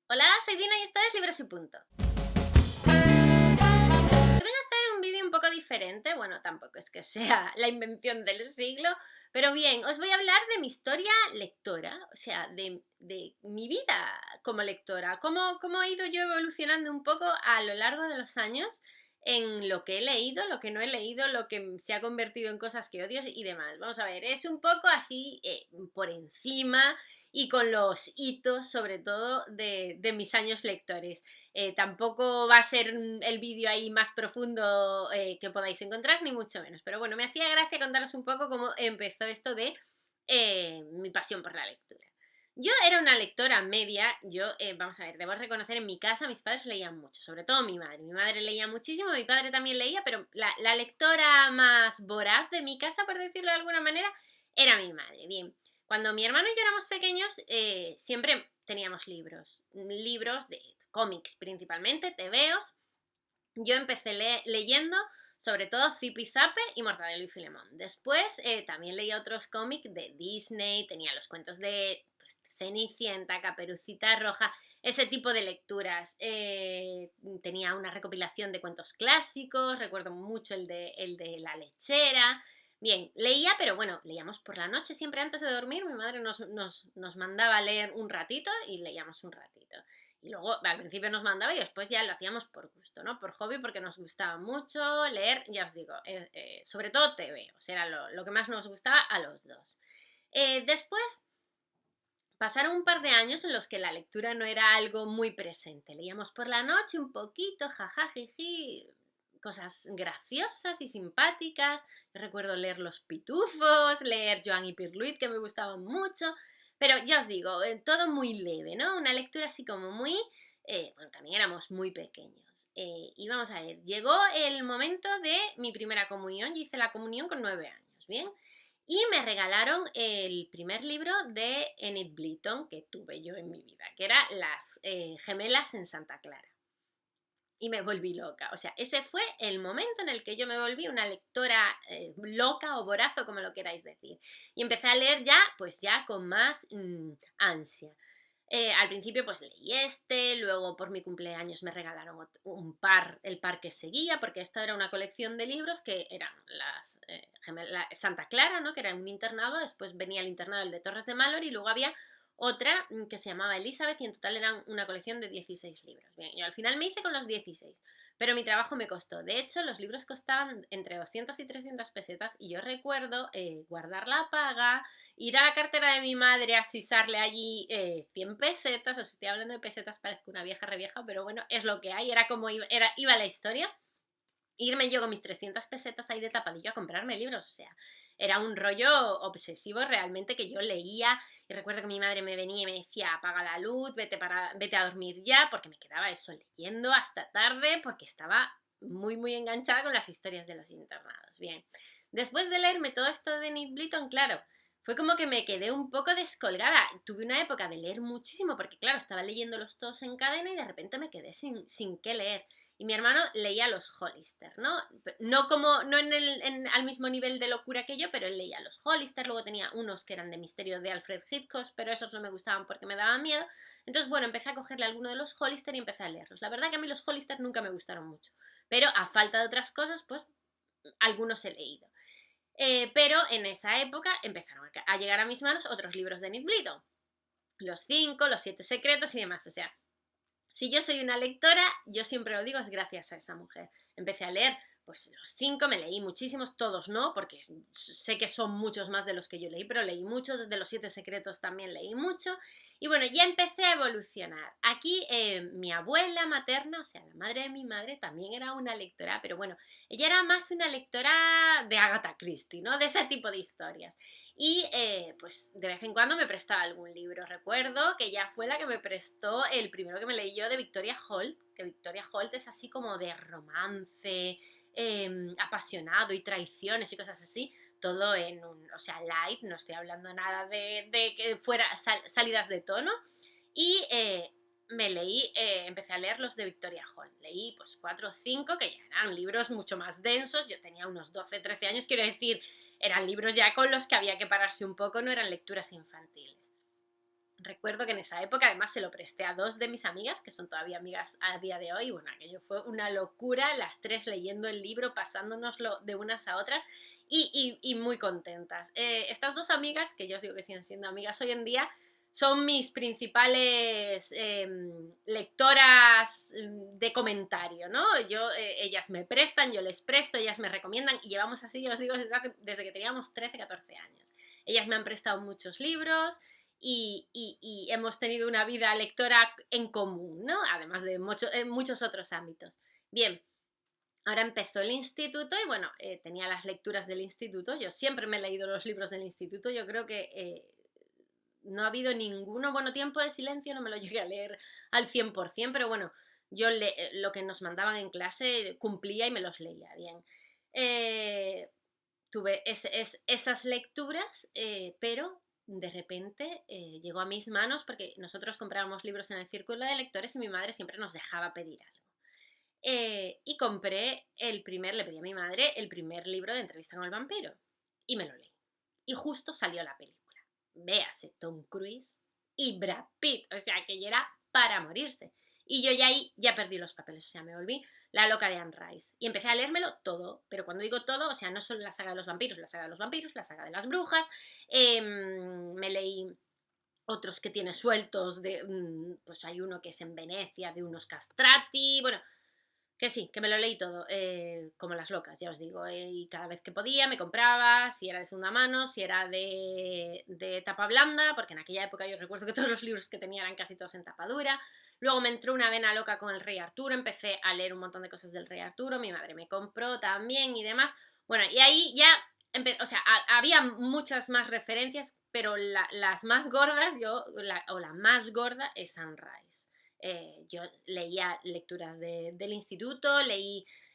Hola, soy Dina y esto es Libros y Punto. Hoy voy a hacer un vídeo un poco diferente, bueno, tampoco es que sea la invención del siglo, pero bien, os voy a hablar de mi historia lectora, o sea, de mi vida como lectora, cómo he ido yo evolucionando un poco a lo largo de los años en lo que he leído, lo que no he leído, lo que se ha convertido en cosas que odio y demás. Vamos a ver, es un poco así por encima y con los hitos, sobre todo, de mis años lectores. Tampoco va a ser el vídeo ahí más profundo que podáis encontrar, ni mucho menos. Pero bueno, me hacía gracia contaros un poco cómo empezó esto de mi pasión por la lectura. Yo era una lectora media, vamos a ver, debo reconocer, en mi casa mis padres leían mucho, sobre todo mi madre. Mi madre leía muchísimo, mi padre también leía, pero la lectora más voraz de mi casa, por decirlo de alguna manera, era mi madre. Bien, cuando mi hermano y yo éramos pequeños, siempre teníamos libros de cómics principalmente, tebeos. Yo empecé leyendo sobre todo Zipi Zape y Mortadelo y Filemón. Después también leía otros cómics de Disney, tenía los cuentos de Cenicienta, Caperucita Roja, ese tipo de lecturas. Tenía una recopilación de cuentos clásicos, recuerdo mucho el de La Lechera. Bien, leía, pero bueno, leíamos por la noche siempre antes de dormir. Mi madre nos mandaba a leer un ratito y leíamos un ratito. Y luego al principio nos mandaba y después ya lo hacíamos por gusto, ¿no? Por hobby, porque nos gustaba mucho leer, ya os digo, sobre todo TV, o sea, era lo que más nos gustaba a los dos. Después pasaron un par de años en los que la lectura no era algo muy presente. Leíamos por la noche un poquito, jaja, jiji, cosas graciosas y simpáticas. Yo recuerdo leer Los Pitufos, leer Joan y Pirluit, que me gustaban mucho. Pero ya os digo, todo muy leve, ¿no? Una lectura así como muy... bueno, también éramos muy pequeños. Y vamos a ver, llegó el momento de mi primera comunión. Yo hice la comunión con 9 años, ¿bien? Y me regalaron el primer libro de Enid Blyton que tuve yo en mi vida, que era Las gemelas en Santa Clara. Y me volví loca. O sea, ese fue el momento en el que yo me volví una lectora loca o voraz, o como lo queráis decir. Y empecé a leer ya, pues ya con más ansia. Al principio pues leí luego por mi cumpleaños me regalaron el par que seguía, porque esto era una colección de libros que eran Santa Clara, ¿no? Que era un internado, después venía el internado el de Torres de Malor y luego había otra que se llamaba Elizabeth y en total eran una colección de 16 libros. Bien, yo al final me hice con los 16, pero mi trabajo me costó. De hecho, los libros costaban entre 200 y 300 pesetas y yo recuerdo guardar la paga, ir a la cartera de mi madre a sisarle allí 100 pesetas, os estoy hablando de pesetas, parezco una vieja revieja, pero bueno, es lo que hay, era como iba la historia. Irme yo con mis 300 pesetas ahí de tapadillo a comprarme libros, o sea, era un rollo obsesivo realmente que yo leía y recuerdo que mi madre me venía y me decía apaga la luz, vete a dormir ya, porque me quedaba eso leyendo hasta tarde porque estaba muy enganchada con las historias de los internados. Bien, después de leerme todo esto de Nick Blyton, claro, fue como que me quedé un poco descolgada. Tuve una época de leer muchísimo porque claro, estaba leyéndolos todos en cadena y de repente me quedé sin qué leer. Y mi hermano leía los Hollister, ¿no? No al mismo nivel de locura que yo, pero él leía los Hollister, luego tenía unos que eran de misterio de Alfred Hitchcock, pero esos no me gustaban porque me daban miedo. Entonces, bueno, empecé a cogerle alguno de los Hollister y empecé a leerlos. La verdad que a mí los Hollister nunca me gustaron mucho, pero a falta de otras cosas, pues algunos he leído. Pero en esa época empezaron a llegar a mis manos otros libros de Nick Blyton. Los 5, los 7 secretos y demás, o sea, si yo soy una lectora, yo siempre lo digo, es gracias a esa mujer. Empecé a leer, pues los 5, me leí muchísimos, todos no, porque sé que son muchos más de los que yo leí, pero leí mucho, de los 7 secretos también leí mucho. Y bueno, ya empecé a evolucionar. Aquí mi abuela materna, o sea, la madre de mi madre, también era una lectora, pero bueno, ella era más una lectora de Agatha Christie, ¿no? De ese tipo de historias. Y pues de vez en cuando me prestaba algún libro. Recuerdo que ella fue la que me prestó el primero que me leí yo de Victoria Holt, que Victoria Holt es así como de romance, apasionado y traiciones y cosas así, todo en o sea, light, no estoy hablando nada de que fuera salidas de tono. Y empecé a leer los de Victoria Holt. Leí pues 4 o 5, que ya eran libros mucho más densos. Yo tenía unos 12, 13 años, quiero decir, eran libros ya con los que había que pararse un poco, no eran lecturas infantiles. recuerdo que en esa época además se lo presté a 2 de mis amigas, que son todavía amigas a día de hoy. Bueno, aquello fue una locura, las 3 leyendo el libro, pasándonoslo de unas a otras y muy contentas. Estas 2 amigas, que yo os digo que siguen siendo amigas hoy en día, son mis principales lectoras de comentario, ¿no? Ellas me prestan, yo les presto, ellas me recomiendan y llevamos así, yo os digo, desde que teníamos 13, 14 años. Ellas me han prestado muchos libros y hemos tenido una vida lectora en común, ¿no? Además de muchos otros ámbitos. Bien, ahora empezó el instituto y bueno, tenía las lecturas del instituto. Yo siempre me he leído los libros del instituto. Yo creo que no ha habido ninguno. Bueno, Tiempo de Silencio no me lo llegué a leer al 100%, pero bueno, yo lo que nos mandaban en clase cumplía y me los leía bien. Tuve esas lecturas, pero de repente llegó a mis manos porque nosotros comprábamos libros en el círculo de lectores y mi madre siempre nos dejaba pedir algo. Y le pedí a mi madre el primer libro de Entrevista con el vampiro y me lo leí. Y justo salió la película. Véase Tom Cruise y Brad Pitt, o sea que ya era para morirse. Y yo ya ahí ya perdí los papeles, o sea, me volví la loca de Anne Rice. Y empecé a leérmelo todo, pero cuando digo todo, o sea, no solo la saga de los vampiros, la saga de los vampiros, la saga de las brujas, me leí otros que tiene sueltos, pues hay uno que es en Venecia, de unos castrati, bueno, que sí, que me lo leí todo, como las locas, ya os digo, y cada vez que podía me compraba, si era de segunda mano, si era de tapa blanda, porque en aquella época yo recuerdo que todos los libros que tenía eran casi todos en tapa dura. Luego me entró una vena loca con el Rey Arturo, empecé a leer un montón de cosas del Rey Arturo, mi madre me compró también y demás. Bueno, y ahí ya, o sea, había muchas más referencias, pero las más gordas, la más gorda es Sunrise. Yo leía lecturas del instituto,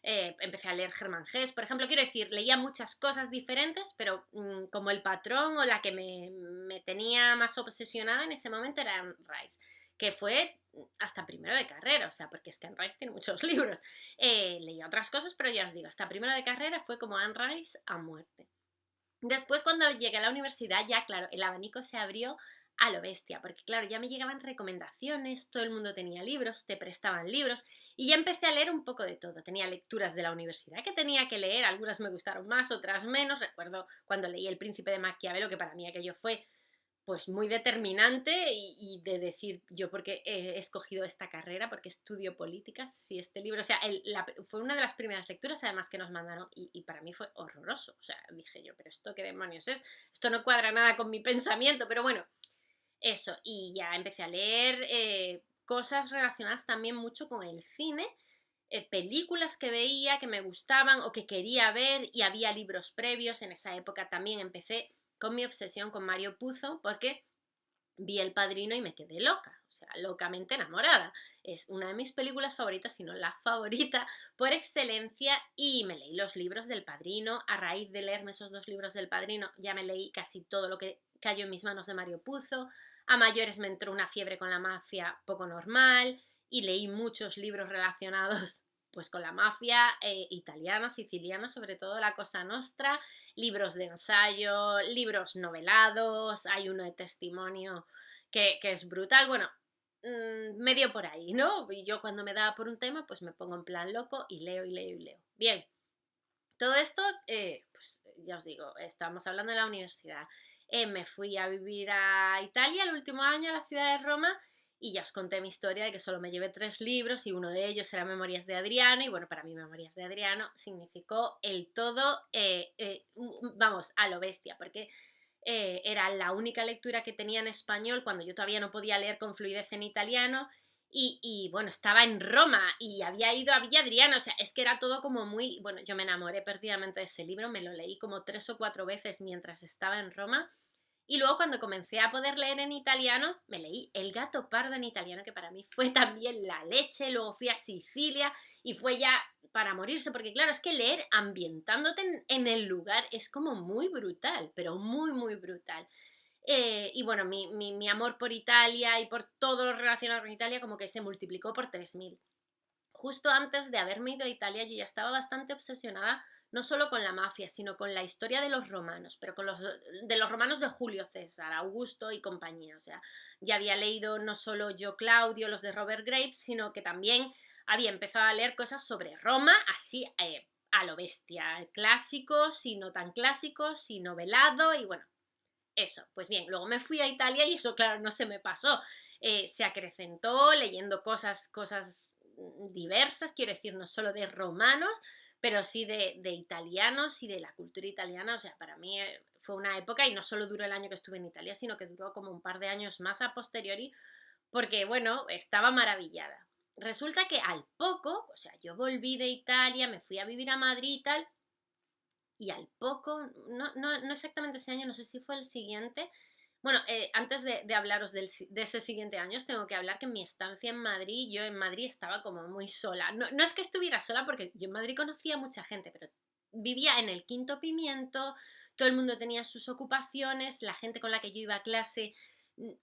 empecé a leer Germán Hesse, por ejemplo, quiero decir, leía muchas cosas diferentes, pero como el patrón o la que me tenía más obsesionada en ese momento era Anne Rice, que fue hasta primero de carrera, o sea, porque es que Anne Rice tiene muchos libros. Leía otras cosas, pero ya os digo, hasta primero de carrera fue como Anne Rice a muerte. Después, cuando llegué a la universidad, ya claro, el abanico se abrió a lo bestia, porque claro, ya me llegaban recomendaciones, todo el mundo tenía libros, te prestaban libros, y ya empecé a leer un poco de todo. Tenía lecturas de la universidad que tenía que leer, algunas me gustaron más, otras menos. Recuerdo cuando leí El Príncipe de Maquiavelo, que para mí aquello fue pues muy determinante y de decir yo por qué he escogido esta carrera, porque estudio políticas, si este libro, o sea, fue una de las primeras lecturas además que nos mandaron y para mí fue horroroso, o sea, dije yo, pero esto qué demonios es, esto no cuadra nada con mi pensamiento, pero bueno, eso, y ya empecé a leer cosas relacionadas también mucho con el cine, películas que veía, que me gustaban o que quería ver y había libros previos, en esa época también empecé con mi obsesión con Mario Puzo porque vi El Padrino y me quedé loca, o sea, locamente enamorada. Es una de mis películas favoritas, si no la favorita por excelencia, y me leí los libros del Padrino. A raíz de leerme esos 2 libros del Padrino ya me leí casi todo lo que cayó en mis manos de Mario Puzo. A mayores me entró una fiebre con la mafia poco normal y leí muchos libros relacionados pues con la mafia italiana, siciliana, sobre todo la Cosa Nostra, libros de ensayo, libros novelados, hay uno de testimonio que es brutal, bueno, medio por ahí, ¿no? Y yo cuando me da por un tema, pues me pongo en plan loco y leo y leo y leo. Bien, todo esto, pues ya os digo, estábamos hablando de la universidad. Me fui a vivir a Italia el último año, a la ciudad de Roma, y ya os conté mi historia de que solo me llevé 3 libros y uno de ellos era Memorias de Adriano, y bueno, para mí Memorias de Adriano significó el todo, vamos, a lo bestia, porque era la única lectura que tenía en español cuando yo todavía no podía leer con fluidez en italiano, y bueno, estaba en Roma y había ido a Villa Adriana, o sea, es que era todo como muy, bueno, yo me enamoré perdidamente de ese libro, me lo leí como 3 o 4 veces mientras estaba en Roma, y luego cuando comencé a poder leer en italiano, me leí El gato pardo en italiano, que para mí fue también la leche. Luego fui a Sicilia y fue ya para morirse, porque claro, es que leer ambientándote en el lugar es como muy brutal, pero muy, muy brutal. Y bueno, mi amor por Italia y por todo lo relacionado con Italia como que se multiplicó por 3000. Justo antes de haberme ido a Italia yo ya estaba bastante obsesionada no solo con la mafia, sino con la historia de los romanos, pero de los romanos de Julio César, Augusto y compañía. O sea, ya había leído no solo Yo Claudio, los de Robert Graves, sino que también había empezado a leer cosas sobre Roma, así a lo bestia, clásicos y no tan clásicos, y novelado, y bueno, eso. Pues bien, luego me fui a Italia y eso, claro, no se me pasó. Se acrecentó leyendo cosas diversas, quiero decir, no solo de romanos, pero sí de italianos y de la cultura italiana. O sea, para mí fue una época, y no solo duró el año que estuve en Italia, sino que duró como un par de años más a posteriori, porque, bueno, estaba maravillada. Resulta que al poco, o sea, yo volví de Italia, me fui a vivir a Madrid y tal, y al poco, no exactamente ese año, no sé si fue el siguiente. Bueno, antes de hablaros de ese siguiente año, os tengo que hablar que en mi estancia en Madrid, yo en Madrid estaba como muy sola. No es que estuviera sola, porque yo en Madrid conocía a mucha gente, pero vivía en el Quinto Pimiento, todo el mundo tenía sus ocupaciones, la gente con la que yo iba a clase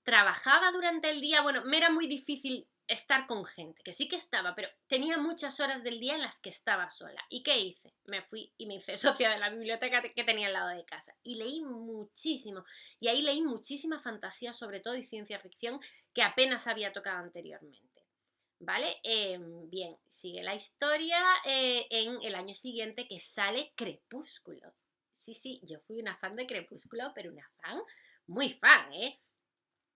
trabajaba durante el día. Bueno, me era muy difícil estar con gente, que sí que estaba, pero tenía muchas horas del día en las que estaba sola. ¿Y qué hice? Me fui y me hice socia de la biblioteca que tenía al lado de casa. Y leí muchísimo. Y ahí leí muchísima fantasía, sobre todo, y ciencia ficción, que apenas había tocado anteriormente. ¿Vale? Bien, sigue la historia en el año siguiente, que sale Crepúsculo. Sí, yo fui una fan de Crepúsculo, pero una fan, muy fan, ¿eh?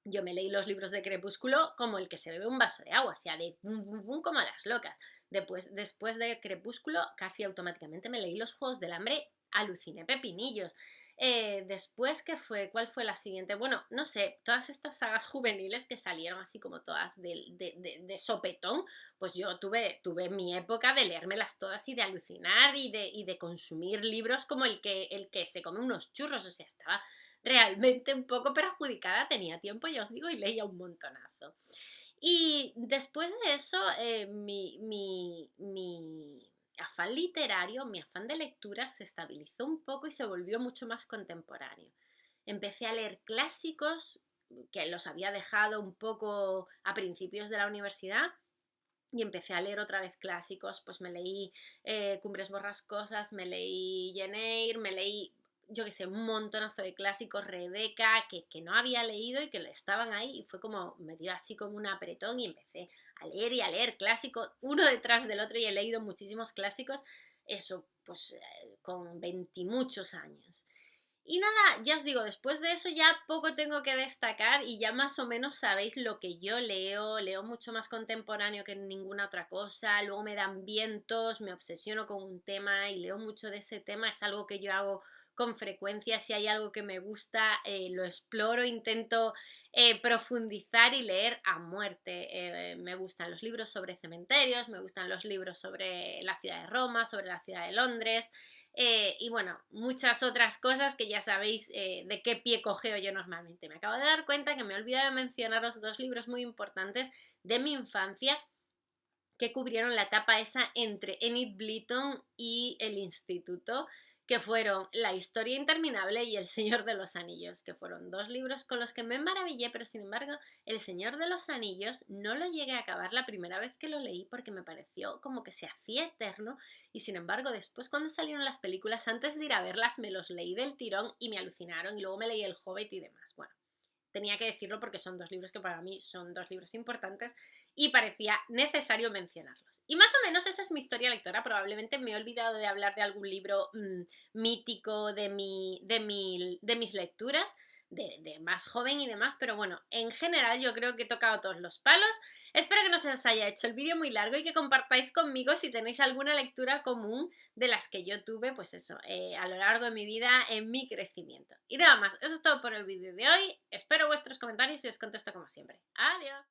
Yo me leí los libros de Crepúsculo como el que se bebe un vaso de agua, o sea, de bum, bum, bum, como a las locas. Después de Crepúsculo, casi automáticamente me leí los Juegos del Hambre, aluciné pepinillos. Después, ¿cuál fue la siguiente? Bueno, no sé, todas estas sagas juveniles que salieron así como todas de sopetón, pues yo tuve mi época de leérmelas todas y de alucinar y de consumir libros como el que se come unos churros. O sea, estaba realmente un poco perjudicada, tenía tiempo, ya os digo, y leía un montonazo. Y después de eso, mi afán literario, mi afán de lectura se estabilizó un poco y se volvió mucho más contemporáneo. Empecé a leer clásicos que los había dejado un poco a principios de la universidad, y empecé a leer otra vez clásicos. Pues me leí Cumbres Borrascosas, me leí Jane Eyre, me leí, yo qué sé, un montonazo de clásicos, Rebeca, que no había leído y que estaban ahí, y fue como, me dio así como un apretón y empecé a leer y a leer clásicos uno detrás del otro, y he leído muchísimos clásicos, eso, pues con 20 muchos años. Y nada, ya os digo, después de eso ya poco tengo que destacar, y ya más o menos sabéis lo que yo leo mucho más contemporáneo que ninguna otra cosa. Luego me dan vientos, me obsesiono con un tema y leo mucho de ese tema, es algo que yo hago con frecuencia. Si hay algo que me gusta, lo exploro, intento profundizar y leer a muerte. Me gustan los libros sobre cementerios, me gustan los libros sobre la ciudad de Roma, sobre la ciudad de Londres. Y bueno, muchas otras cosas que ya sabéis de qué pie cojeo yo normalmente. Me acabo de dar cuenta que me he olvidado de mencionaros dos libros muy importantes de mi infancia, que cubrieron la etapa esa entre Enid Blyton y el instituto, que fueron La historia interminable y El Señor de los Anillos, que fueron dos libros con los que me maravillé, pero sin embargo El Señor de los Anillos no lo llegué a acabar la primera vez que lo leí, porque me pareció como que se hacía eterno, y sin embargo después, cuando salieron las películas, antes de ir a verlas, me los leí del tirón y me alucinaron, y luego me leí El Hobbit y demás. Bueno, tenía que decirlo porque son dos libros que para mí son dos libros importantes y parecía necesario mencionarlos. Y más o menos esa es mi historia lectora. Probablemente me he olvidado de hablar de algún libro mítico de mis lecturas, de más joven y demás, pero bueno, en general yo creo que he tocado todos los palos. Espero que no se os haya hecho el vídeo muy largo y que compartáis conmigo si tenéis alguna lectura común de las que yo tuve, pues eso, a lo largo de mi vida, en mi crecimiento. Y nada más, eso es todo por el vídeo de hoy. Espero vuestros comentarios y os contesto como siempre. Adiós.